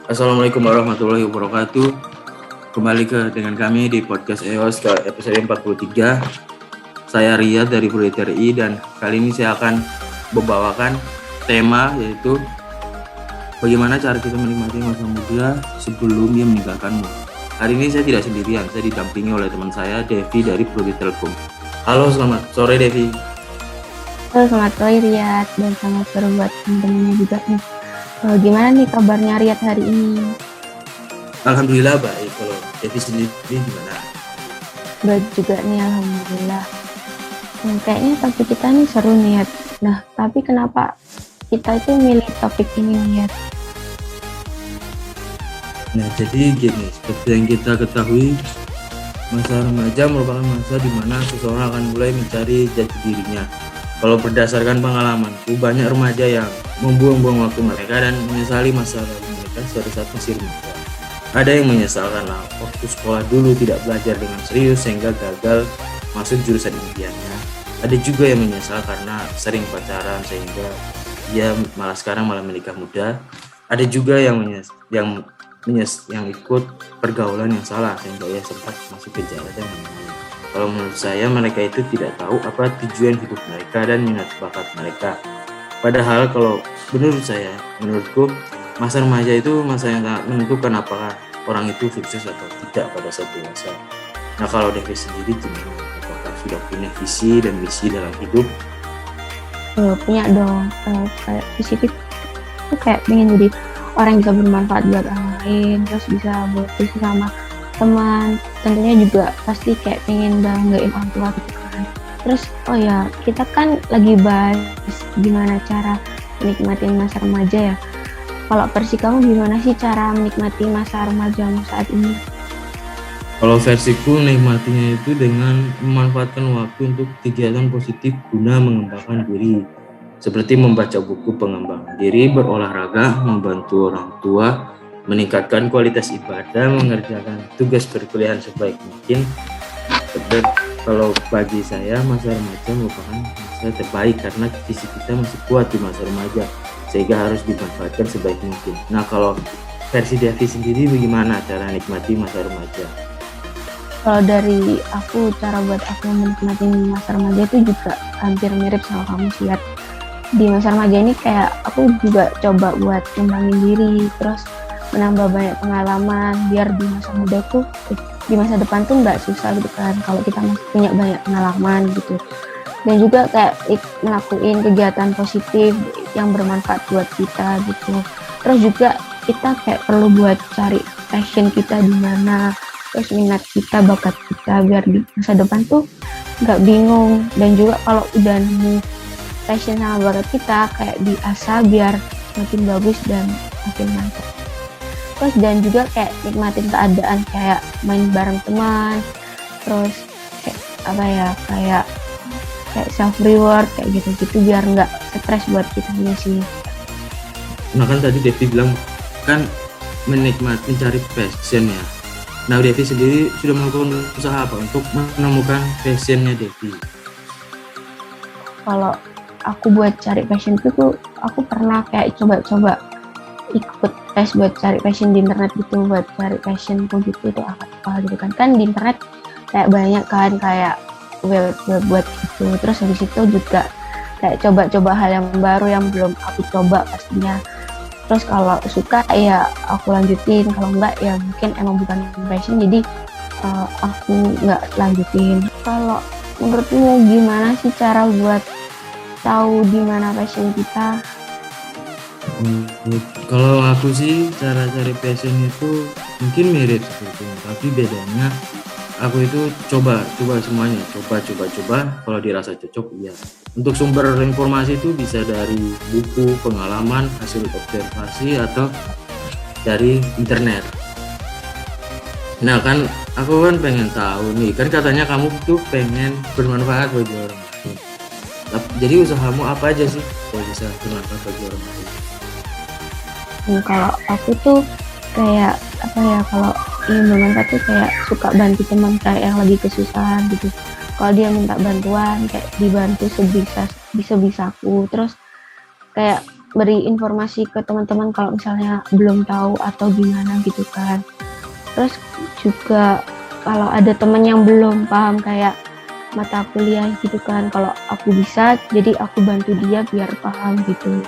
Assalamualaikum warahmatullahi wabarakatuh. Kembali dengan kami di podcast EOS ke episode 43. Saya Riyad dari ProDTRI dan kali ini saya akan membawakan tema yaitu bagaimana cara kita menikmati masa muda sebelum ia meninggalkanmu. Hari ini saya tidak sendirian, saya didampingi oleh teman saya Devi dari Prodi Telkom. Halo, selamat sore Devi. Halo, selamat sore Riyad dan selamat sore buat teman-temannya juga nih. Gimana nih kabarnya Riyad hari ini? Alhamdulillah baik. Kalau Devi sendiri gimana? Baik juga nih, alhamdulillah. Kayaknya topik kita nih seru nih Riyad. Nah, tapi kenapa kita itu milih topik ini nih Riyad? Nah, jadi gini, seperti yang kita ketahui, masa remaja merupakan masa di mana seseorang akan mulai mencari jati dirinya. Kalau berdasarkan pengalamanku, banyak remaja yang membuang-buang waktu mereka dan menyesali masa lalu mereka pada saat masih remaja. Ada yang menyesal karena waktu sekolah dulu tidak belajar dengan serius sehingga gagal masuk jurusan impiannya. Ada juga yang menyesal karena sering pacaran sehingga dia sekarang malah menikah muda. Ada juga yang ikut pergaulan yang salah sehingga ia sempat masuk ke jalan yang lain. Kalau menurut saya mereka itu tidak tahu apa tujuan hidup mereka dan minat bakat mereka. Padahal kalau menurutku masa remaja itu masa yang sangat menentukan apakah orang itu sukses atau tidak pada saat dewasa. Nah, kalau Devi sendiri gimana? Apakah sudah punya visi dan misi dalam hidup? Punya dong. Kayak visi itu kayak pengen jadi orang yang bisa bermanfaat buat orang lain, terus bisa berdiskusi sama teman, tentunya juga pasti kayak pengen banggain orang tua gitu kan. Terus kita kan lagi bahas gimana cara menikmati masa remaja ya. Kalau versi kamu gimana sih cara menikmati masa remajamu saat ini? Kalau versiku menikmatinya itu dengan memanfaatkan waktu untuk kegiatan positif guna mengembangkan diri, seperti membaca buku pengembangan diri, berolahraga, membantu orang tua, meningkatkan kualitas ibadah, mengerjakan tugas perkuliahan sebaik mungkin. Kalau bagi saya masa remaja merupakan masa terbaik karena fisik kita masih kuat di masa remaja sehingga harus dimanfaatkan sebaik mungkin. Nah, kalau versi Devi sendiri bagaimana cara menikmati masa remaja? Kalau dari aku, cara buat aku menikmati masa remaja itu juga hampir mirip sama kamu sih. Di masa remaja ini kayak aku juga coba buat ngembangin diri, terus menambah banyak pengalaman biar di masa muda tuh di masa depan tuh nggak susah gitu kan kalau kita masih punya banyak pengalaman gitu. Dan juga kayak ngelakuin kegiatan positif yang bermanfaat buat kita gitu. Terus juga kita kayak perlu buat cari passion kita di mana, terus minat kita, bakat kita biar di masa depan tuh nggak bingung. Dan juga kalau udah nemu passion sama bakat kita kayak diasah biar makin bagus dan makin mantap. Terus dan juga kayak nikmatin keadaan kayak main bareng teman, terus kayak self reward kayak gitu biar nggak stres buat kita sih. Nah, kan tadi Devi bilang kan mencari passion ya. Nah, Devi sendiri sudah melakukan usaha apa untuk menemukan passionnya Devi? Kalau aku buat cari passion itu tuh aku pernah kayak coba ikut tes buat cari passion di internet gitu, buat cari passionku gitu itu apa gitu kan di internet kayak banyak kan kayak web buat gitu. Terus habis itu juga kayak coba hal yang baru yang belum aku coba pastinya. Terus kalau suka ya aku lanjutin, kalau enggak ya mungkin emang bukan passion jadi aku nggak lanjutin. Kalau menurutmu gimana sih cara buat tahu di mana passion kita? Kalau aku sih cara cari passion itu mungkin mirip seperti itu, tapi bedanya aku itu coba semuanya, coba kalau dirasa cocok iya. Untuk sumber informasi itu bisa dari buku, pengalaman, hasil observasi atau dari internet. Nah, kan aku kan pengen tahu nih, kan katanya kamu tuh pengen bermanfaat bagi orang lain. Jadi usahamu apa aja sih kalau bisa bermanfaat bagi orang lain? Kalau aku tuh kayak kalau ingin bermanfaat tuh kayak suka bantu teman kayak yang lagi kesusahan gitu. kalau dia minta bantuan kayak dibantu bisa-bisaku, terus kayak beri informasi ke teman-teman kalau misalnya belum tahu atau gimana gitu kan. Terus juga kalau ada teman yang belum paham kayak mata kuliah gitu kan, kalau aku bisa jadi aku bantu dia biar paham gitu.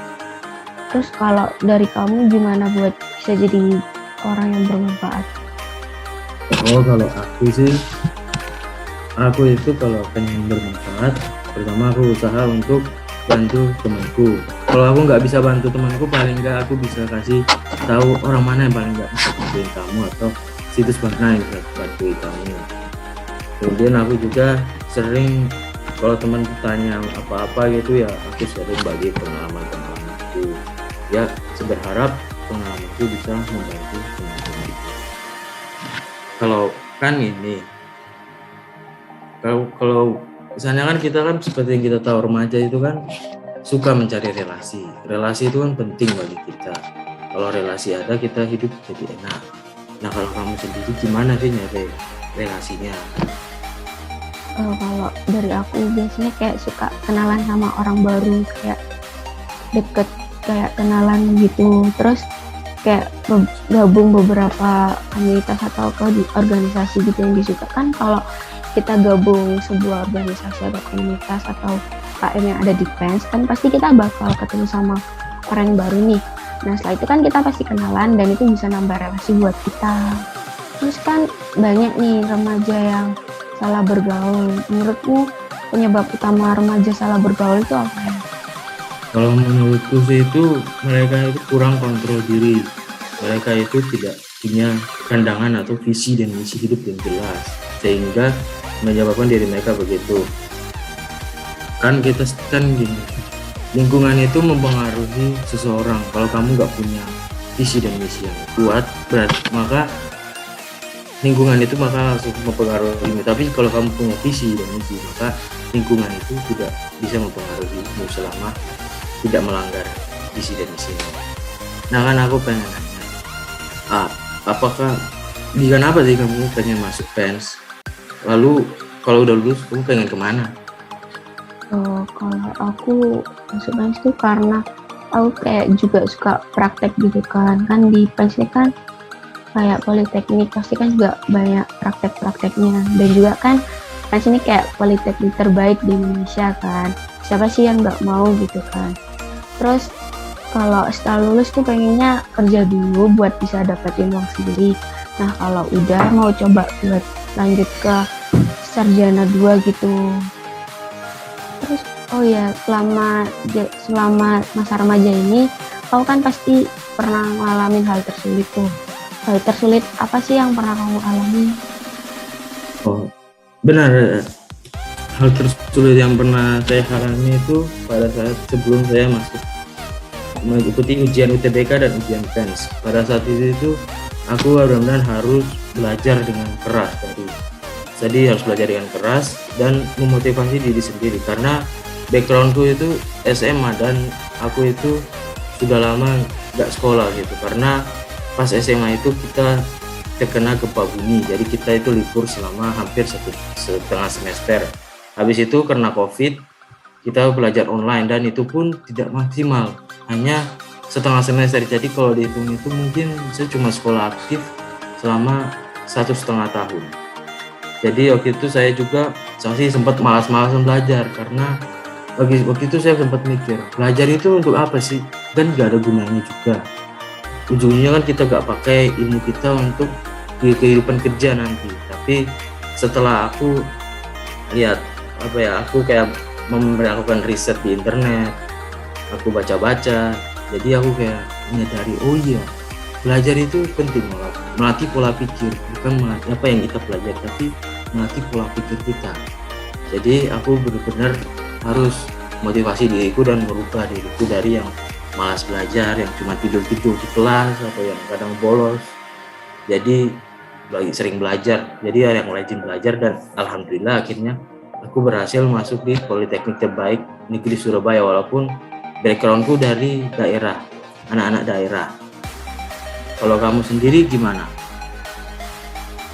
Terus kalau dari kamu gimana buat bisa jadi orang yang bermanfaat? Oh, kalau aku itu kalau pengen bermanfaat, pertama aku usaha untuk bantu temanku. Kalau aku nggak bisa bantu temanku, paling nggak aku bisa kasih tahu orang mana yang paling nggak bisa bantuin kamu, atau situs mana yang bisa bantuin kamu. Kemudian aku juga sering, kalau teman tanya apa-apa gitu ya, aku sering bagi pengalaman-pengalamanku. Ya, berharap pengalamanku bisa membantu teman-teman itu. Kalau kan ini, kalau misalnya kan kita kan seperti yang kita tahu, remaja itu kan suka mencari relasi. Relasi itu kan penting bagi kita. Kalau relasi ada, kita hidup jadi enak. Nah, kalau kamu sendiri gimana sih nyari relasinya? Kalau dari aku biasanya kayak suka kenalan sama orang baru, kayak deket, kayak kenalan gitu. Terus kayak gabung beberapa komunitas atau ke organisasi gitu yang disuka. Kan kalau kita gabung sebuah organisasi atau komunitas atau KM yang ada di PENS, kan pasti kita bakal ketemu sama orang yang baru nih. Nah, setelah itu kan kita pasti kenalan dan itu bisa nambah relasi buat kita. Terus kan banyak nih remaja yang salah bergaul. Menurutmu penyebab utama remaja salah bergaul itu apa ya? Kalau menurutku sih itu mereka itu kurang kontrol diri. Mereka itu tidak punya pandangan atau visi dan misi hidup yang jelas, sehingga menyebabkan diri mereka begitu. Kan kita kan gini, lingkungan itu mempengaruhi seseorang. Kalau kamu nggak punya visi dan misi yang kuat, maka lingkungan itu maka langsung mempengaruhi. Tapi kalau kamu punya visi dan misi, maka lingkungan itu tidak bisa mempengaruhimu selama tidak melanggar visi dan misinya. Nah, kan aku pengen nanya, apakah kenapa sih kamu pengen masuk PENS? Lalu kalau udah lulus kamu pengen kemana? Kalau aku masuk PENS itu karena aku kayak juga suka praktek gitu kan di PENS ini kan kayak politeknik, pasti kan juga banyak praktek-prakteknya, dan juga kan PENS ini kayak politeknik terbaik di Indonesia kan, siapa sih yang nggak mau gitu kan. Terus kalau setelah lulus tuh pengennya kerja dulu buat bisa dapetin uang sendiri. Nah, kalau udah mau coba buat lanjut ke sarjana 2 gitu. Terus oh ya, selama masa remaja ini kau kan pasti pernah ngalamin hal tersulit tuh. Hal tersulit apa sih yang pernah kamu alami? Oh, benar. Hal tersulit yang pernah saya alami itu pada saat sebelum saya masuk mengikuti ujian UTBK dan ujian PENS. Pada saat itu aku benar-benar harus belajar dengan keras Jadi harus belajar dengan keras dan memotivasi diri sendiri, karena backgroundku itu SMA dan aku itu sudah lama nggak sekolah gitu, karena pas SMA itu kita terkena gempa bumi, jadi kita itu libur selama hampir setengah semester. Habis itu karena COVID kita belajar online dan itu pun tidak maksimal, hanya setengah semester. Jadi kalau dihitung itu mungkin saya cuma sekolah aktif selama 1,5 tahun. Jadi waktu itu saya sempat malas-malasan belajar, karena waktu itu saya sempat mikir, belajar itu untuk apa sih? Kan nggak ada gunanya juga. Ujungnya kan kita nggak pakai ilmu kita untuk di kehidupan kerja nanti. Tapi setelah aku lihat aku kayak melakukan riset di internet, aku baca-baca, jadi aku kayak menyadari, oh iya, belajar itu penting, melatih pola pikir, bukan melatih apa yang kita pelajari, tapi melatih pola pikir kita. Jadi aku benar-benar harus motivasi diriku dan merubah diriku dari yang malas belajar, yang cuma tidur-tidur di kelas atau yang kadang bolos, jadi sering belajar, jadi yang rajin belajar. Dan alhamdulillah akhirnya aku berhasil masuk di politeknik terbaik negeri Surabaya, walaupun backgroundku dari daerah, anak-anak daerah. Kalau kamu sendiri gimana?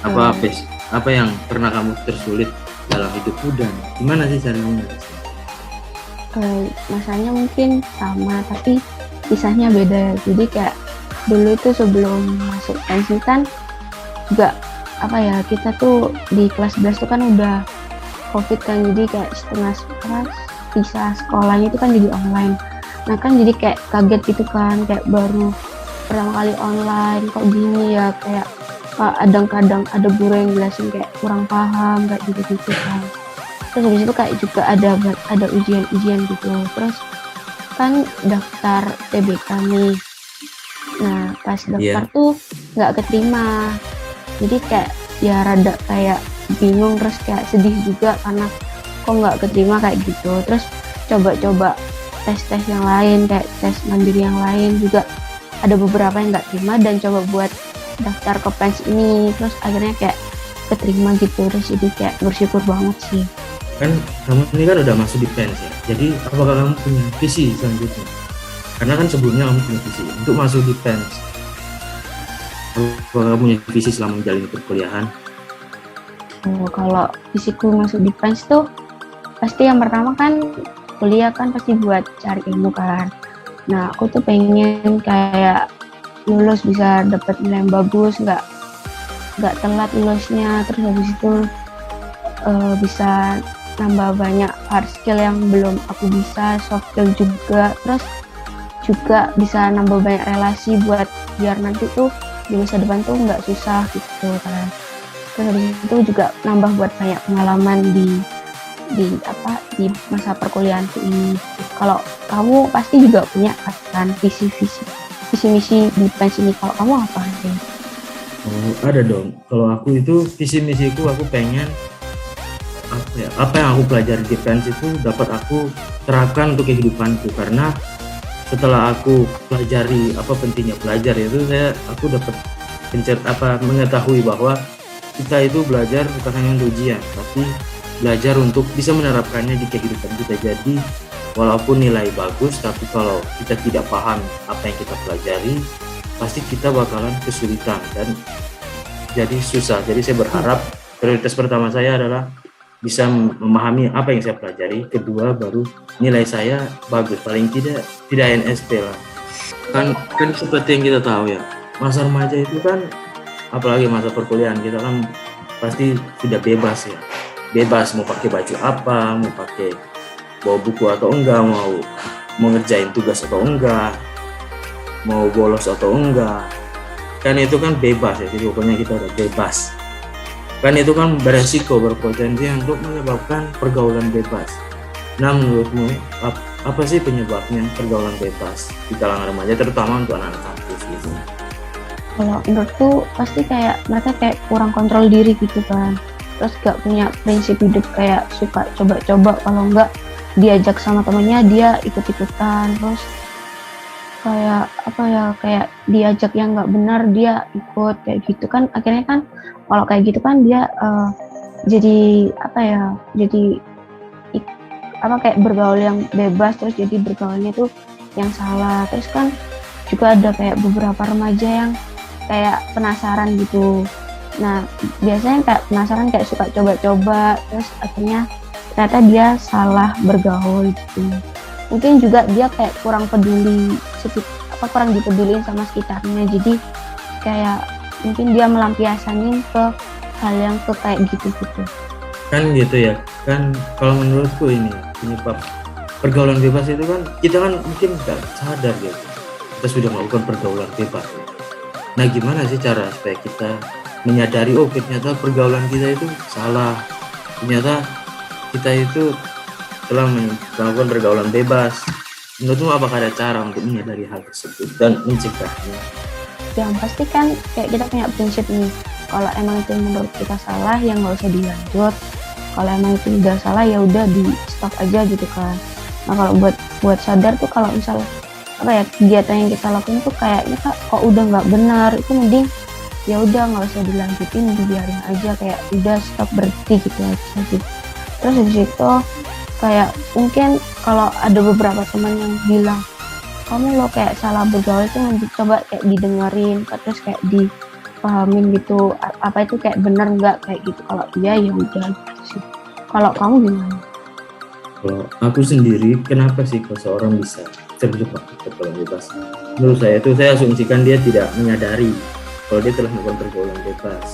Apa yang pernah kamu tersulit dalam hidupku dan gimana sih caranya? Masanya mungkin sama tapi kisahnya beda. Jadi kayak dulu itu sebelum masuk pensi kan juga apa ya, kita tuh di kelas 11 tuh kan udah COVID kan, jadi kayak setengah visa sekolahnya itu kan jadi online. Nah kan jadi kayak kaget gitu kan, kayak baru pertama kali online kok gini ya, kayak kadang-kadang ada guru yang jelasin kayak kurang paham kayak gitu-gitu kan. Terus habis itu kayak juga ada ujian-ujian gitu. Terus kan daftar TBK nih. Nah pas daftar tuh nggak keterima. Jadi kayak ya rada kayak bingung, terus kayak sedih juga karena kok nggak keterima kayak gitu. Terus coba-coba tes-tes yang lain, kayak tes mandiri yang lain juga ada beberapa yang nggak terima, dan coba buat daftar ke PENS ini, terus akhirnya kayak keterima gitu. Terus jadi kayak bersyukur banget sih. Kan kamu ini kan udah masuk di PENS ya, jadi apakah kamu punya visi selanjutnya? Karena kan sebelumnya kamu punya visi untuk masuk di PENS. Apakah kamu punya visi selama menjalani perkuliahan? Kalau visiku masuk di PENS tuh pasti yang pertama kan kuliah kan pasti buat cari ilmu kan. Nah aku tuh pengen kayak lulus bisa dapat nilai yang bagus, nggak telat lulusnya. Terus habis itu bisa nambah banyak hard skill yang belum aku bisa, soft skill juga. Terus juga bisa nambah banyak relasi buat biar nanti tuh di masa depan tuh nggak susah gitu kan. Terus habis itu juga nambah buat banyak pengalaman di masa perkuliahanku ini. Kalau kamu pasti juga punya kan visi misi di PENS ini. Kalau kamu apa sih? Ada dong. Kalau aku itu visi misiku, aku pengen apa yang aku pelajari di PENS itu dapat aku terapkan untuk kehidupanku. Karena setelah aku pelajari apa pentingnya belajar itu, aku dapat mengetahui bahwa kita itu belajar bukan hanya untuk ujian, tapi belajar untuk bisa menerapkannya di kehidupan kita. Jadi walaupun nilai bagus, tapi kalau kita tidak paham apa yang kita pelajari, pasti kita bakalan kesulitan dan jadi susah. Jadi saya berharap prioritas pertama saya adalah bisa memahami apa yang saya pelajari. Kedua baru nilai saya bagus, paling tidak NSP lah. Kan seperti yang kita tahu ya, masa remaja itu kan, apalagi masa perkuliahan, kita kan pasti sudah bebas ya. Bebas mau pakai baju apa, mau pakai bawa buku atau enggak, mau ngerjain tugas atau enggak, mau bolos atau enggak. Kan itu kan bebas ya, jadi pokoknya kita udah bebas. Kan itu kan beresiko, berpotensi untuk menyebabkan pergaulan bebas. Nah menurutmu apa sih penyebabnya pergaulan bebas di kalangan remaja, terutama untuk anak-anak kampus gitu? Kalau menurutku pasti kayak mereka kayak kurang kontrol diri gitu kan. Terus gak punya prinsip hidup, kayak suka coba-coba, kalau enggak diajak sama temennya dia ikut-ikutan. Terus kayak kayak diajak yang nggak benar dia ikut kayak gitu kan. Akhirnya kan kalau kayak gitu kan dia jadi kayak bergaul yang bebas, terus jadi bergaulnya tuh yang salah. Terus kan juga ada kayak beberapa remaja yang kayak penasaran gitu. Nah biasanya kayak penasaran, kayak suka coba-coba, terus akhirnya ternyata dia salah bergaul gitu. Mungkin juga dia kayak kurang dipeduliin sama sekitarnya, jadi kayak mungkin dia melampiasanin ke hal yang kayak gitu kan gitu ya. Kan kalau menurutku ini penyebab pergaulan bebas itu kan kita kan mungkin nggak sadar gitu, kita sudah melakukan pergaulan bebas. Nah gimana sih cara supaya kita menyadari, oh ternyata pergaulan kita itu salah, ternyata kita itu telah melakukan pergaulan bebas. Menurutmu apakah ada cara untuk menyadari hal tersebut dan mencegahnya? Yang pasti kan kayak kita punya prinsip nih, kalau emang itu menurut kita salah ya nggak usah dilanjut, kalau emang itu udah salah ya udah di stop aja gitu kan. Nah kalau buat sadar tuh, kalau misalnya kegiatan yang kita lakuin tuh kayaknya kok udah nggak benar, itu mending ya udah nggak usah dilanjutin, dibiarin aja, kayak udah stop, berhenti gitu aja sih. Terus habis itu kayak mungkin kalau ada beberapa teman yang bilang kamu lo kayak salah bergaul, itu coba kayak didengerin, terus kayak dipahamin gitu, apa itu kayak benar nggak kayak gitu. Kalau iya ya udah gitu sih. Kalau kamu gimana? Kalau aku sendiri, kenapa sih seseorang bisa terjebak di pergaulan bebas? Menurut saya itu, saya asumsikan dia tidak menyadari kalau dia telah melakukan pergaulan bebas.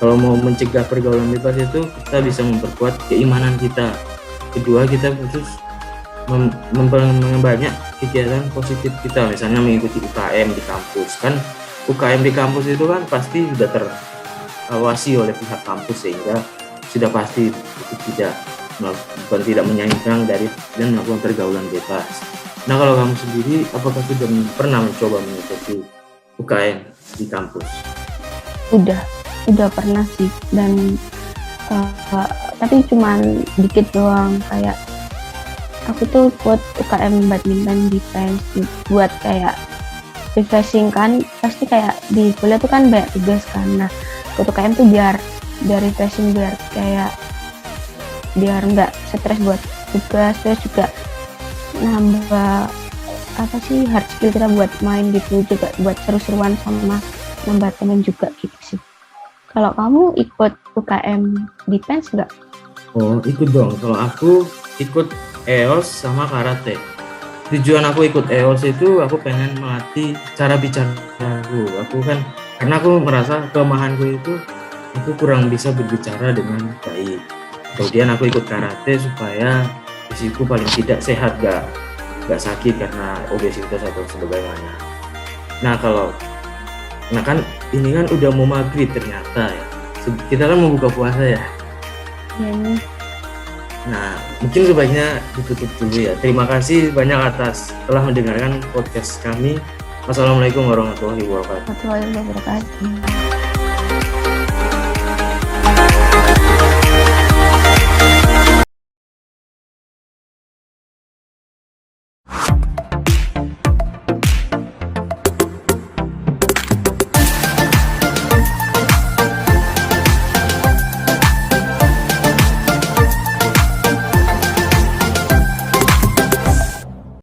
Kalau mau mencegah pergaulan bebas itu, kita bisa memperkuat keimanan kita. Kedua, kita khusus memperbanyak kegiatan positif kita, misalnya mengikuti UKM di kampus. Kan UKM di kampus itu kan pasti sudah terawasi oleh pihak kampus, sehingga sudah pasti itu tidak menyanyikan dari dan melakukan pergaulan bebas. Nah, kalau kamu sendiri, apakah sudah pernah mencoba mengikuti UKM di kampus? Udah pernah sih, dan tapi cuman dikit doang. Kayak aku tuh ikut UKM badminton di PENS buat kayak refreshing kan. Pasti kayak di kuliah tuh kan banyak tugas kan. Nah, ikut UKM tuh biar refreshing, biar nggak stres buat tugas, terus juga nambah hard skill kita buat main gitu, juga buat seru-seruan sama nambah teman juga gitu sih. Kalau kamu ikut UKM di PENS nggak? Oh, ikut dong. Kalau aku ikut EOS sama karate. Tujuan aku ikut EOS itu aku pengen melatih cara bicara aku kan, karena aku merasa kelemahanku itu aku kurang bisa berbicara dengan baik. Kemudian aku ikut karate supaya fisikku paling tidak sehat, gak sakit karena obesitas atau sebagainya. Nah kan ini kan udah mau maghrib ternyata ya. Kita kan mau buka puasa ya. Ya nih. Nah, mungkin sebaiknya ditutup dulu ya. Terima kasih banyak atas telah mendengarkan podcast kami. Wassalamualaikum warahmatullahi wabarakatuh. Warahmatullahi wabarakatuh.